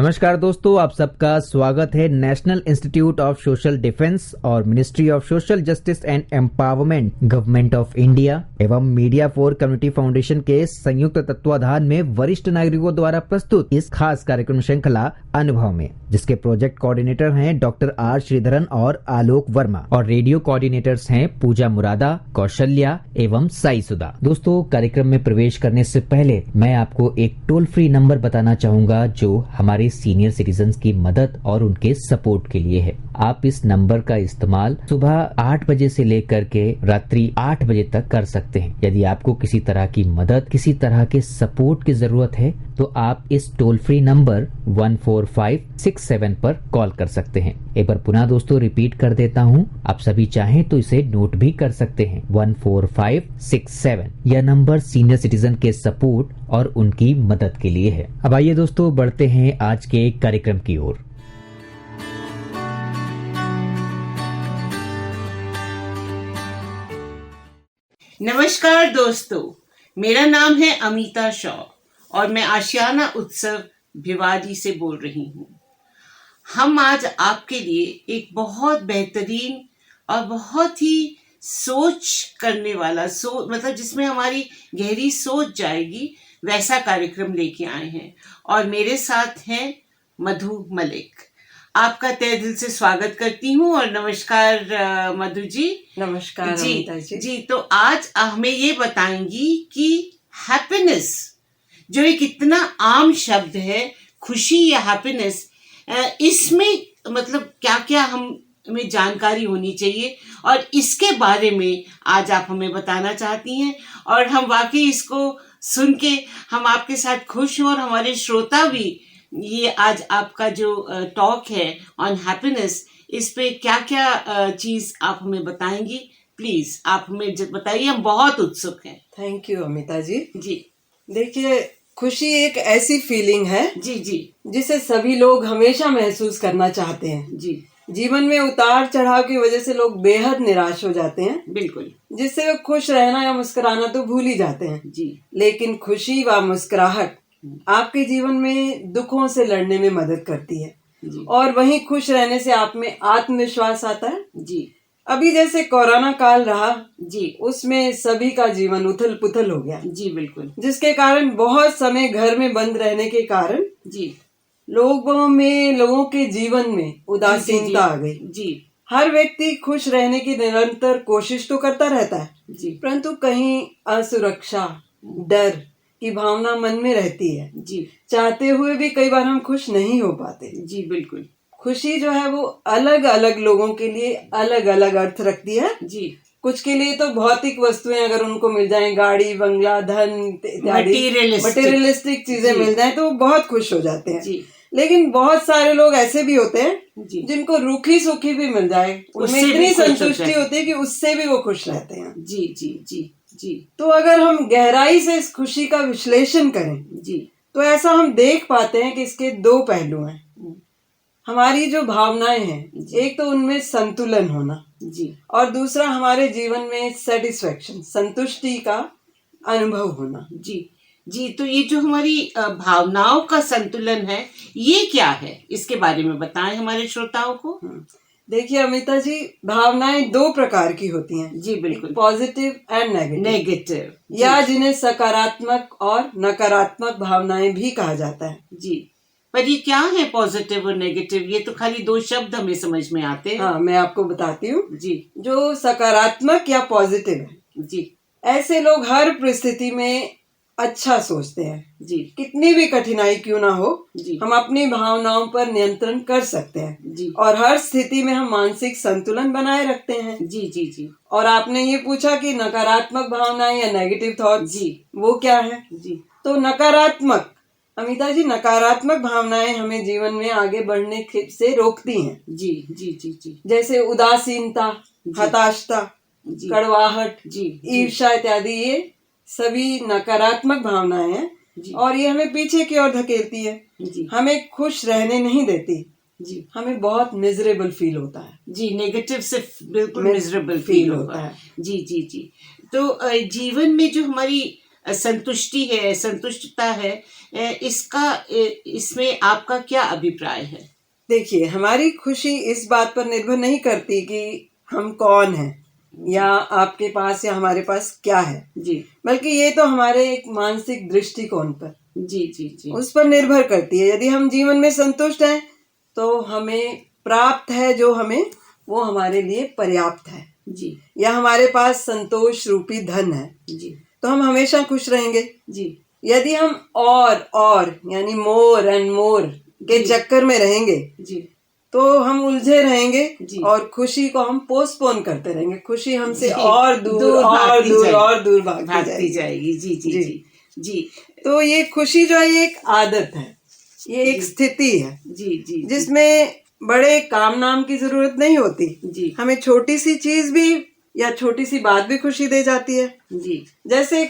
नमस्कार दोस्तों, आप सबका स्वागत है national institute of social defence और ministry of social justice and empowerment, government of India एवं मीडिया फॉर कम्युनिटी फाउंडेशन के संयुक्त तत्वाधान में वरिष्ठ नागरिकों द्वारा प्रस्तुत इस खास कार्यक्रम श्रृंखला अनुभव में, जिसके प्रोजेक्ट कोऑर्डिनेटर हैं डॉक्टर आर श्रीधरन और आलोक वर्मा और रेडियो कोऑर्डिनेटर्स हैं पूजा मुरादा, कौशल्या एवं साई सुधा। दोस्तों, कार्यक्रम में प्रवेश करने से पहले मैं आपको एक टोल फ्री नंबर बताना चाहूंगा जो हमारे सीनियर सिटीजन्स की मदद और उनके सपोर्ट के लिए है। आप इस नंबर का इस्तेमाल सुबह 8 बजे से लेकर के रात्रि 8 बजे तक कर सकते हैं। यदि आपको किसी तरह की मदद, किसी तरह के सपोर्ट की जरूरत है तो आप इस टोल फ्री नंबर 14567 पर कॉल कर सकते हैं। एक बार पुनः दोस्तों रिपीट कर देता हूं, आप सभी चाहें तो इसे नोट भी कर सकते हैं। 14567 यह नंबर सीनियर सिटीजन के सपोर्ट और उनकी मदद के लिए है। अब आइए दोस्तों बढ़ते हैं आज के कार्यक्रम की ओर। नमस्कार दोस्तों, मेरा नाम है अमिता शॉ और मैं आशियाना उत्सव भिवाड़ी से बोल रही हूँ। हम आज आपके लिए एक बहुत बेहतरीन और बहुत ही सोच करने वाला मतलब जिसमें हमारी गहरी सोच जाएगी वैसा कार्यक्रम लेके आए हैं और मेरे साथ हैं मधु मलिक। आपका तहे दिल से स्वागत करती हूँ और नमस्कार मधु जी। नमस्कार जी जी। तो आज हमें ये बताएंगी कि हैप्पीनेस जो एक इतना आम शब्द है, खुशी या हैप्पीनेस, इसमें मतलब क्या क्या हमें जानकारी होनी चाहिए और इसके बारे में आज आप हमें बताना चाहती हैं। और हम वाकई इसको सुन के हम आपके साथ खुश हैं और हमारे श्रोता भी ये आज आपका जो टॉक है ऑन हैप्पीनेस, इस पे क्या क्या चीज आप हमें बताएंगी। प्लीज आप हमें बताइए, हम बहुत उत्सुक हैं। थैंक यू अमिता जी। जी देखिए, खुशी एक ऐसी फीलिंग है जी जी जिसे सभी लोग हमेशा महसूस करना चाहते हैं। जी। जीवन में उतार चढ़ाव की वजह से लोग बेहद निराश हो जाते हैं, बिल्कुल, जिससे वे खुश रहना या मुस्कुराना तो भूल ही जाते हैं जी। लेकिन खुशी व मुस्कुराहट आपके जीवन में दुखों से लड़ने में मदद करती है जी। और वहीं खुश रहने से आप में आत्मविश्वास आता है जी। अभी जैसे कोरोना काल रहा जी, उसमें सभी का जीवन उथल पुथल हो गया। जी बिल्कुल। जिसके कारण बहुत समय घर में बंद रहने के कारण जी, लोगों के जीवन में उदासीनता आ गई। जी। हर व्यक्ति खुश रहने की निरंतर कोशिश तो करता रहता है, जी, परंतु कहीं असुरक्षा, डर की भावना मन में रहती है। जी। चाहते हुए भी कई बार हम खुश नहीं हो पाते। जी बिल्कुल। खुशी जो है वो अलग अलग लोगों के लिए अलग अलग अर्थ रखती है। जी। कुछ के लिए तो भौतिक वस्तुएं अगर उनको मिल जाएं, गाड़ी, बंगला, धन इत्यादि मटेरियलिस्टिक चीजें मिल जाएं तो वो बहुत खुश हो जाते हैं। जी। लेकिन बहुत सारे लोग ऐसे भी होते हैं जी। जिनको रूखी सूखी भी मिल जाए, उनमें इतनी संतुष्टि होती है कि उससे भी वो खुश रहते हैं। जी जी जी जी। तो अगर हम गहराई से इस खुशी का विश्लेषण करें जी तो ऐसा हम देख पाते हैं कि इसके दो पहलू हैं। हमारी जो भावनाएं हैं, एक तो उनमें संतुलन होना जी, और दूसरा हमारे जीवन में सेटिस्फेक्शन, संतुष्टि का अनुभव होना। जी जी। तो ये जो हमारी भावनाओं का संतुलन है, ये क्या है, इसके बारे में बताएं हमारे श्रोताओं को। देखिए अमिता जी, भावनाएं दो प्रकार की होती हैं। जी बिल्कुल। पॉजिटिव एंड नेगेटिव, या जिन्हें सकारात्मक और नकारात्मक भावनाएं भी कहा जाता है। जी, पर ये क्या है पॉजिटिव और नेगेटिव? ये तो खाली दो शब्द हमें समझ में आते हैं। हाँ, मैं आपको बताती हूँ। जी। जो सकारात्मक या पॉजिटिव है, जी, ऐसे लोग हर परिस्थिति में अच्छा सोचते हैं। जी, कितनी भी कठिनाई क्यों ना हो, जी, हम अपनी भावनाओं पर नियंत्रण कर सकते हैं। जी, और हर स्थिति में हम मानसिक संतुलन बनाए रखते हैं। जी, जी, जी। और आपने ये पूछा कि नकारात्मक भावनाएं या नेगेटिव थॉट्स, जी, वो क्या है? जी। तो नकारात्मक, अमिता जी, नकारात्मक भावनाएं हमें जीवन में आगे बढ़ने से रोकती हैं। जी, जी, जी, जी। जैसे उदासीनता, हताशा, कड़वाहट, ईर्ष्या इत्यादि, ये सभी नकारात्मक भावनाएं हैं और ये हमें पीछे की ओर धकेलती है। हमें खुश रहने नहीं देती। जी, हमें बहुत मिजरेबल फील होता है। जी, नेगेटिव से बिल्कुल मिजरेबल फील होता है। जी जी जी। तो जीवन में जो हमारी संतुष्टि है, संतुष्टता है, इसमें आपका क्या अभिप्राय है? देखिए, हमारी खुशी इस बात पर निर्भर नहीं करती कि हम कौन हैं या आपके पास या हमारे पास क्या है जी, बल्कि ये तो हमारे एक मानसिक दृष्टिकोण पर, जी जी जी, उस पर निर्भर करती है। यदि हम जीवन में संतुष्ट हैं तो हमें प्राप्त है जो हमें, वो हमारे लिए पर्याप्त है। जी या हमारे पास संतोष रूपी धन है जी तो हम हमेशा खुश रहेंगे। जी यदि हम और यानी मोर एंड मोर के चक्कर में रहेंगे जी, तो हम उलझे रहेंगे जी। और खुशी को हम पोस्टपोन करते रहेंगे। खुशी हमसे जी, और दूर भागती भागती भागती जाएगी। जाएगी। जी जी जी। जी जी तो ये खुशी जो है, ये एक आदत है, ये एक स्थिति है जी जी, जिसमें बड़े काम नाम की जरूरत नहीं होती। जी हमें छोटी सी चीज भी या छोटी सी बात भी खुशी दे जाती है। जी जैसे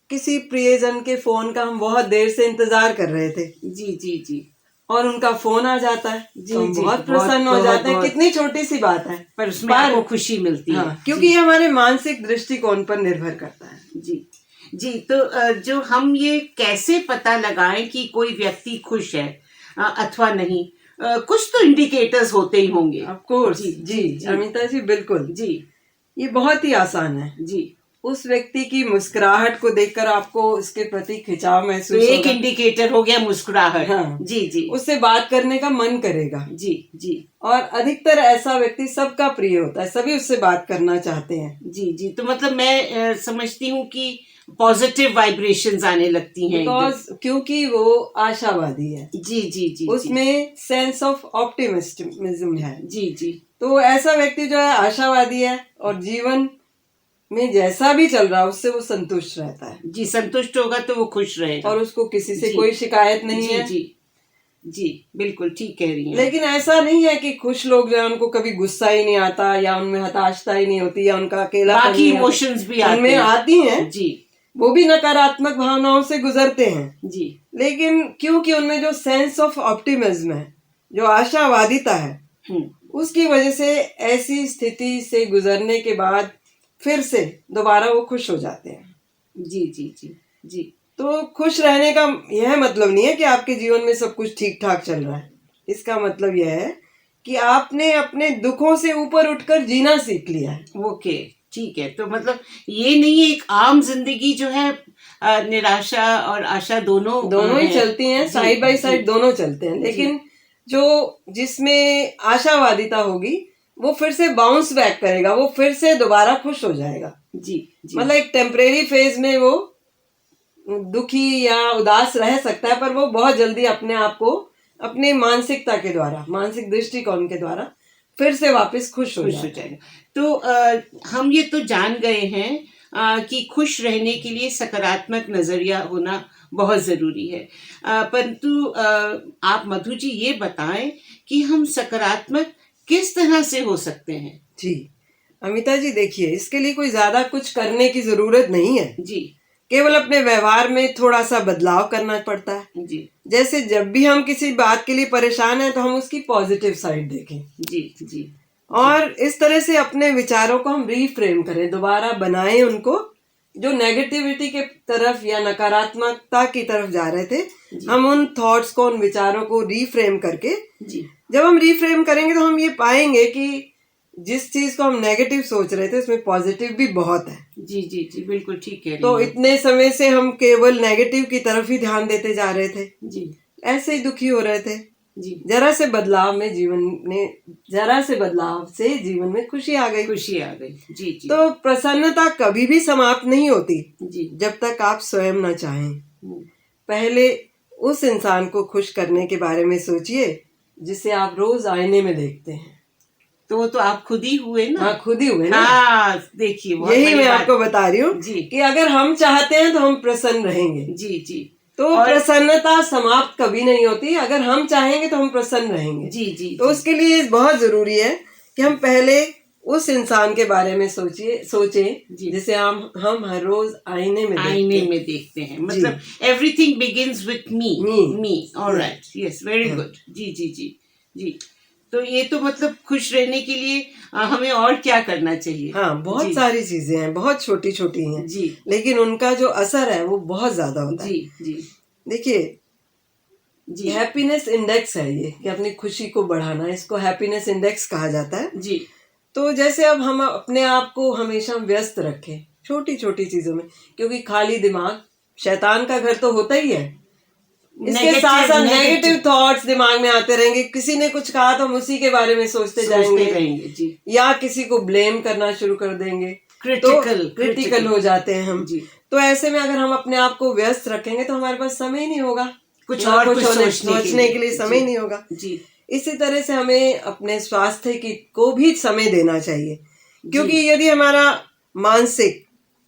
किसी प्रियजन के फोन का हम बहुत देर से इंतजार कर रहे थे जी जी जी, और उनका फोन आ जाता है जी, तो हम जी, बहुत प्रसन्न हो बहुत, जाते हैं। बहुत। कितनी छोटी सी बात है, पर उसमें आपको खुशी मिलती है। हाँ, क्योंकि ये हमारे मानसिक दृष्टिकोण पर निर्भर करता है। जी जी, तो जो हम ये कैसे पता लगाएं कि कोई व्यक्ति खुश है अथवा नहीं? कुछ तो इंडिकेटर्स होते ही होंगे। Of course. जी जी अमिता जी, बिल्कुल। जी ये बहुत ही आसान है। जी, उस व्यक्ति की मुस्कुराहट को देखकर आपको उसके प्रति खिंचाव तो महसूस एक होगा। इंडिकेटर हो गया मुस्कुराहट। हाँ। जी जी, उससे बात करने का मन करेगा। जी जी और अधिकतर ऐसा व्यक्ति सबका प्रिय होता है, सभी उससे बात करना चाहते हैं। जी जी, तो मतलब मैं समझती हूँ कि पॉजिटिव वाइब्रेशंस आने लगती हैं बिकॉज क्योंकि वो आशावादी है, जी जी जी, उसमें सेंस ऑफ ऑप्टिमिज्म है। जी जी, तो ऐसा व्यक्ति जो है आशावादी है और जीवन में जैसा भी चल रहा है उससे वो संतुष्ट रहता है। जी, संतुष्ट होगा तो वो खुश रहेगा और उसको किसी से जी, कोई शिकायत नहीं जी है। जी जी, बिल्कुल ठीक कह रही हैं। लेकिन ऐसा नहीं है कि खुश लोग जो है उनको कभी गुस्सा ही नहीं आता या उनमें हताशता ही नहीं होती या उनका अकेला बाकी इमोशंस भी आते उनमें हैं। आती हैं। जी वो भी नकारात्मक भावनाओं से गुजरते हैं। जी लेकिन क्योंकि उनमें जो सेंस ऑफ ऑप्टिमिज्म है, जो आशावादिता है, उसकी वजह से ऐसी स्थिति से गुजरने के बाद फिर से दोबारा वो खुश हो जाते हैं। जी जी जी जी, तो खुश रहने का यह मतलब नहीं है कि आपके जीवन में सब कुछ ठीक ठाक चल रहा है। इसका मतलब यह है कि आपने अपने दुखों से ऊपर उठकर जीना सीख लिया है। ओके, ठीक है। तो मतलब ये नहीं है, एक आम जिंदगी जो है निराशा और आशा दोनों ही चलती हैं, साइड बाय साइड दोनों चलते हैं। लेकिन जो जिसमें आशावादिता होगी वो फिर से बाउंस बैक करेगा, वो फिर से दोबारा खुश हो जाएगा। जी जी, मतलब एक टेम्परेरी फेज में वो दुखी या उदास रह सकता है, पर वो बहुत जल्दी अपने आप को अपनी मानसिकता के द्वारा, मानसिक दृष्टिकोण के द्वारा फिर से वापस खुश हो जाएगा। तो हम ये तो जान गए हैं कि खुश रहने के लिए सकारात्मक नजरिया होना बहुत जरूरी है। परंतु आप मधु जी ये बताएं कि हम सकारात्मक किस तरह से हो सकते हैं? जी अमिता जी, देखिए, इसके लिए कोई ज्यादा कुछ करने की जरूरत नहीं है जी, केवल अपने व्यवहार में थोड़ा सा बदलाव करना पड़ता है। जी जैसे जब भी हम किसी बात के लिए परेशान हैं तो हम उसकी पॉजिटिव साइड देखें। जी जी, और इस तरह से अपने विचारों को हम रीफ्रेम करें, दोबारा बनाएं उनको। जो नेगेटिविटी के तरफ या नकारात्मकता की तरफ जा रहे थे, हम उन थॉट्स को, उन विचारों को रीफ्रेम करके, जब हम रीफ्रेम करेंगे तो हम ये पाएंगे कि जिस चीज को हम नेगेटिव सोच रहे थे उसमें पॉजिटिव भी बहुत है। जी जी जी, बिल्कुल ठीक कह रही हैं। तो इतने समय से हम केवल नेगेटिव की तरफ ही ध्यान देते जा रहे थे, जी, ऐसे ही दुखी हो रहे थे। जी, जरा से बदलाव से जीवन में खुशी आ गई। जी जी, तो प्रसन्नता कभी भी समाप्त नहीं होती जी, जब तक आप स्वयं न चाहें। पहले उस इंसान को खुश करने के बारे में सोचिए जिसे आप रोज आईने में देखते हैं। तो वो तो आप खुद ही हुए ना। हाँ, खुद ही हुए ना। हाँ, देखिए, यही मैं आपको बता रही हूँ जी कि अगर हम चाहते हैं तो हम प्रसन्न रहेंगे। जी जी, तो प्रसन्नता समाप्त कभी नहीं होती। अगर हम चाहेंगे तो हम प्रसन्न रहेंगे। जी जी, तो उसके लिए बहुत जरूरी है कि हम पहले उस इंसान के बारे में सोचें जिसे हम हर रोज आईने में देखते हैं। मतलब everything begins with me. Alright, yes, very good. जी जी जी जी, तो ये तो मतलब खुश रहने के लिए हमें और क्या करना चाहिए? हाँ, बहुत सारी चीजें हैं, बहुत छोटी छोटी हैं जी, लेकिन उनका जो असर है वो बहुत ज्यादा होता है। जी, जी, देखिए, जी, हैप्पीनेस इंडेक्स है ये, कि अपनी खुशी को बढ़ाना, इसको हैप्पीनेस इंडेक्स कहा जाता है। जी, तो जैसे अब हम अपने आप को हमेशा व्यस्त रखें छोटी छोटी चीजों में, क्योंकि खाली दिमाग शैतान का घर तो होता ही है। इसके साथ साथ नेगेटिव थॉट्स दिमाग में आते रहेंगे। किसी ने कुछ कहा तो हम उसी के बारे में सोचते जाएंगे जी, या किसी को ब्लेम करना शुरू कर देंगे, क्रिटिकल हो जाते हैं हम। तो ऐसे में अगर हम अपने आप को व्यस्त रखेंगे तो हमारे पास समय ही नहीं होगा, कुछ और कुछ सोचने के लिए समय नहीं होगा। इसी तरह से हमें अपने स्वास्थ्य की को भी समय देना चाहिए, क्योंकि यदि हमारा मानसिक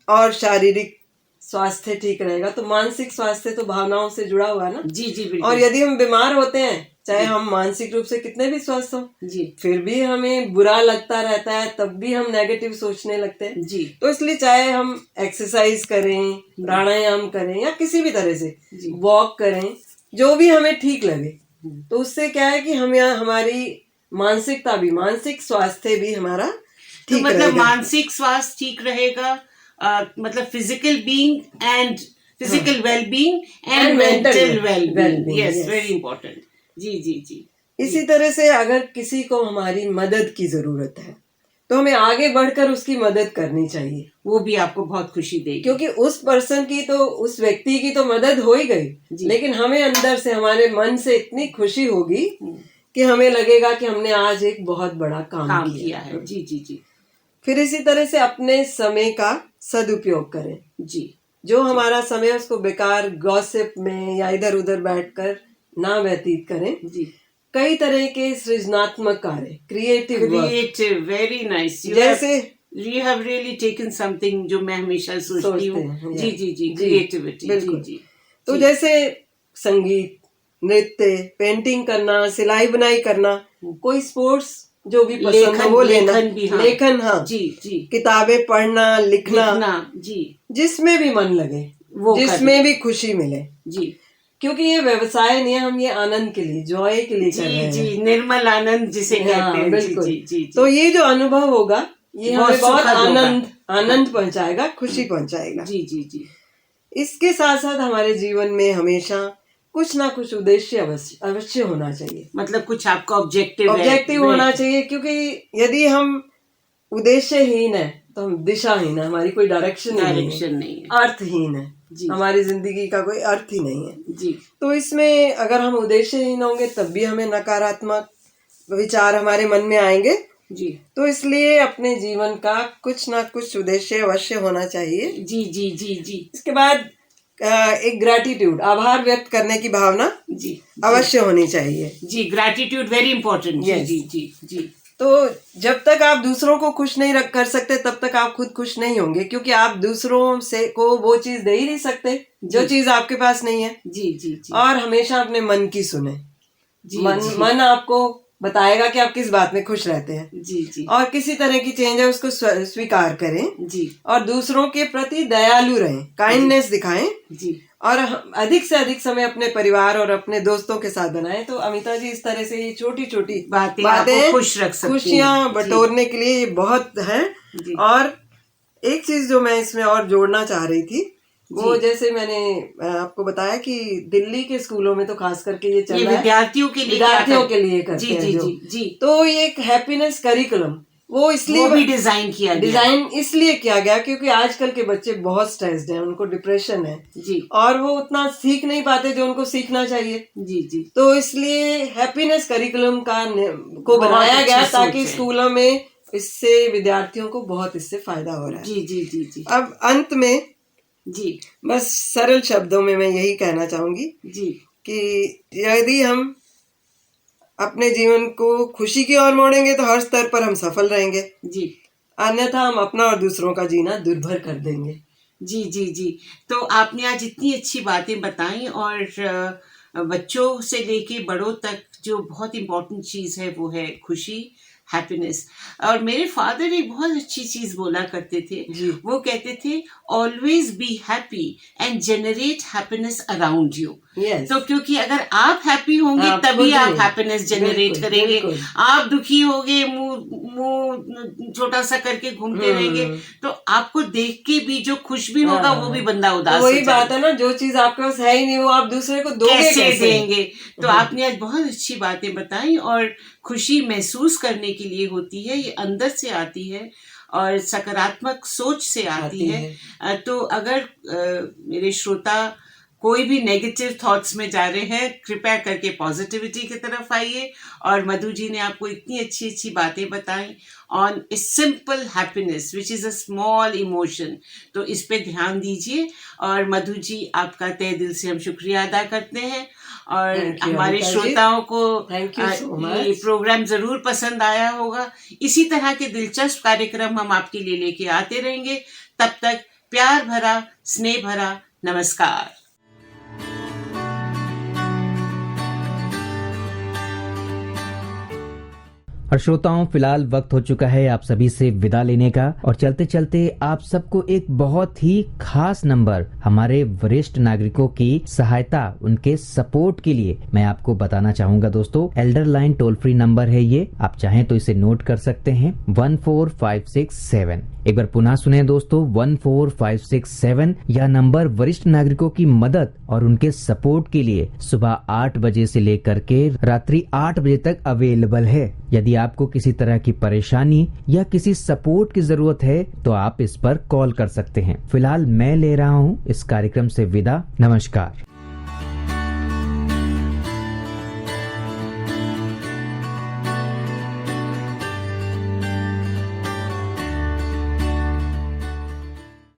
और शारीरिक स्वास्थ्य ठीक रहेगा तो मानसिक स्वास्थ्य तो भावनाओं से जुड़ा हुआ है ना। जी, जी, बिल्कुल। और यदि हम बीमार होते हैं, चाहे हम मानसिक रूप से कितने भी स्वस्थ हो, जी, फिर भी हमें बुरा लगता रहता है, तब भी हम नेगेटिव सोचने लगते हैं। जी, तो इसलिए चाहे हम एक्सरसाइज करें, प्राणायाम करें या किसी भी तरह से वॉक करें, जो भी हमें ठीक लगे, तो उससे क्या है कि हमें हमारी मानसिक स्वास्थ्य भी हमारा तो ठीक मतलब रहेगा। मानसिक स्वास्थ्य ठीक रहेगा, मतलब physical being and physical well being and mental well being, yes, very important. जी, जी, जी। इसी तरह से अगर किसी को हमारी मदद की जरूरत है तो हमें आगे बढ़कर उसकी मदद करनी चाहिए, वो भी आपको बहुत खुशी देगी, क्योंकि उस व्यक्ति की तो मदद हो ही गई, लेकिन हमें अंदर से, हमारे मन से इतनी खुशी होगी कि हमें लगेगा कि हमने आज एक बहुत बड़ा काम किया है। जी, जी, जी। फिर इसी तरह से अपने समय का सदुपयोग करें। जी, जो हमारा समय है उसको बेकार गॉसिप में या इधर उधर बैठकर ना व्यतीत करें। जी, कई तरह के सृजनात्मक कार्य, क्रिएटिव, वेरी नाइस। जैसे you have really taken something जो मैं हमेशा सोचती हूँ। जी, जी, जी, क्रिएटिविटी। जी, जी। तो जैसे संगीत, नृत्य, पेंटिंग करना, सिलाई बुनाई करना, कोई स्पोर्ट्स जो भी पसंद हो वो लेना, लेखन, हाँ जी, जी, किताबें पढ़ना, लिखना, जी, जिसमें भी मन लगे, जिसमें भी खुशी मिले। जी, क्योंकि ये व्यवसाय नहीं है, हम ये आनंद के लिए, जॉय के लिए कर रहे हैं। जी, निर्मल आनंद जिसे कहते हैं। बिल्कुल। जी, जी, तो ये जो अनुभव होगा ये हमें बहुत सुखद आनंद पहुंचाएगा, खुशी पहुंचाएगा। जी, जी, जी। इसके साथ साथ हमारे जीवन में हमेशा कुछ ना कुछ उद्देश्य अवश्य होना चाहिए, मतलब कुछ आपका ऑब्जेक्टिव होना चाहिए, क्योंकि यदि हम उद्देश्यहीन है तो हम दिशाहीन है, हमारी कोई डायरेक्शन नहीं है, अर्थहीन है, हमारी जिंदगी का कोई अर्थ ही नहीं है। जी। तो इसमें अगर हम उद्देश्यहीन होंगे तब भी हमें नकारात्मक विचार हमारे मन में आएंगे। जी। तो इसलिए अपने जीवन का कुछ ना कुछ उद्देश्य अवश्य होना चाहिए। जी, जी, जी, जी। इसके बाद एक ग्रैटिट्यूड, आभार व्यक्त करने की भावना जी अवश्य होनी चाहिए। जी, ग्रैटिट्यूड वेरी इंपॉर्टेंट। जी, जी, जी, जी। तो जब तक आप दूसरों को खुश नहीं कर सकते तब तक आप खुद खुश नहीं होंगे, क्योंकि आप दूसरों से को वो चीज दे ही नहीं सकते जो चीज आपके पास नहीं है। जी, जी, जी। और हमेशा अपने मन की सुने। जी, मन आपको बताएगा कि आप किस बात में खुश रहते हैं। जी, जी। और किसी तरह की चेंज है उसको स्वीकार करें। जी। और दूसरों के प्रति दयालु रहें, काइंडनेस दिखाएं। जी। और अधिक से अधिक समय अपने परिवार और अपने दोस्तों के साथ बनाएं। तो अमिता जी, इस तरह से ये छोटी छोटी बातें खुश रख सकती हैं, खुशियां बटोरने के लिए ये बहुत है। और एक चीज जो मैं इसमें और जोड़ना चाह रही थी, वो जैसे मैंने आपको बताया कि दिल्ली के स्कूलों में तो खास करके ये चल रहा है, विद्यार्थियों के लिए करते हैं जो। तो ये एक हैप्पीनेस करिकुलम वो इसलिए भी डिजाइन इसलिए किया गया क्योंकि आजकल के बच्चे बहुत स्ट्रेस्ड हैं, उनको डिप्रेशन है जी, और वो उतना सीख नहीं पाते जो उनको सीखना चाहिए। जी, जी। तो इसलिए हैप्पीनेस करिकुलम को बनाया गया ताकि स्कूलों में इससे विद्यार्थियों को बहुत इससे फायदा हो रहा है। जी, जी, जी, जी। अब अंत में जी बस सरल शब्दों में मैं यही कहना चाहूंगी जी कि यदि हम अपने जीवन को खुशी की ओर मोड़ेंगे तो हर स्तर पर हम सफल रहेंगे जी, अन्यथा हम अपना और दूसरों का जीना दुर्भर कर देंगे। जी, जी, जी। तो आपने आज इतनी अच्छी बातें बताई और बच्चों से लेके बड़ों तक जो बहुत इम्पोर्टेंट चीज है वो है खुशी, हैप्पीनेस। और मेरे फादर एक बहुत अच्छी चीज बोला करते थे, वो कहते थे always be happy and generate happiness around you. Yes. तो क्योंकि अगर आप हैप्पी होंगे तभी आप हैप्पीनेस जनरेट करेंगे। आप दुखी होगे, मुंह छोटा सा करके घूमते रहेंगे, तो आपको देख के भी जो खुश भी होगा वो भी बंदा उदास हो वही बात है ना, जो चीज आपके पास है ही नहीं वो आप दूसरे को दोगे कैसे देंगे। तो आपने आज बहुत अच्छी बातें बताई, और खुशी महसूस करने के लिए होती है, ये अंदर से आती है और सकारात्मक सोच से आती है। तो अगर मेरे श्रोता कोई भी नेगेटिव थॉट्स में जा रहे हैं, कृपया करके पॉजिटिविटी की तरफ आइए। और मधु जी ने आपको इतनी अच्छी अच्छी बातें बताई on a simple happiness which is a small emotion, तो इस पे ध्यान दीजिए। और मधु जी, आपका तहे दिल से हम शुक्रिया अदा करते हैं, और हमारे श्रोताओं को ये प्रोग्राम जरूर पसंद आया होगा। इसी तरह के दिलचस्प कार्यक्रम हम आपके लिए लेके आते रहेंगे। तब तक प्यार भरा, स्नेह भरा नमस्कार। और श्रोताओं, फिलहाल वक्त हो चुका है आप सभी से विदा लेने का, और चलते चलते आप सबको एक बहुत ही खास नंबर हमारे वरिष्ठ नागरिकों की सहायता, उनके सपोर्ट के लिए मैं आपको बताना चाहूंगा। दोस्तों, Elder line toll free number है ये, आप चाहें तो इसे नोट कर सकते हैं, 14567। एक बार पुनः सुने दोस्तों, 14567। यह नंबर वरिष्ठ नागरिकों की मदद और उनके सपोर्ट के लिए सुबह 8 बजे से लेकर के रात्रि 8 बजे तक अवेलेबल है। यदि आपको किसी तरह की परेशानी या किसी सपोर्ट की जरूरत है तो आप इस पर कॉल कर सकते हैं। फिलहाल मैं ले रहा हूं इस कार्यक्रम से विदा। नमस्कार।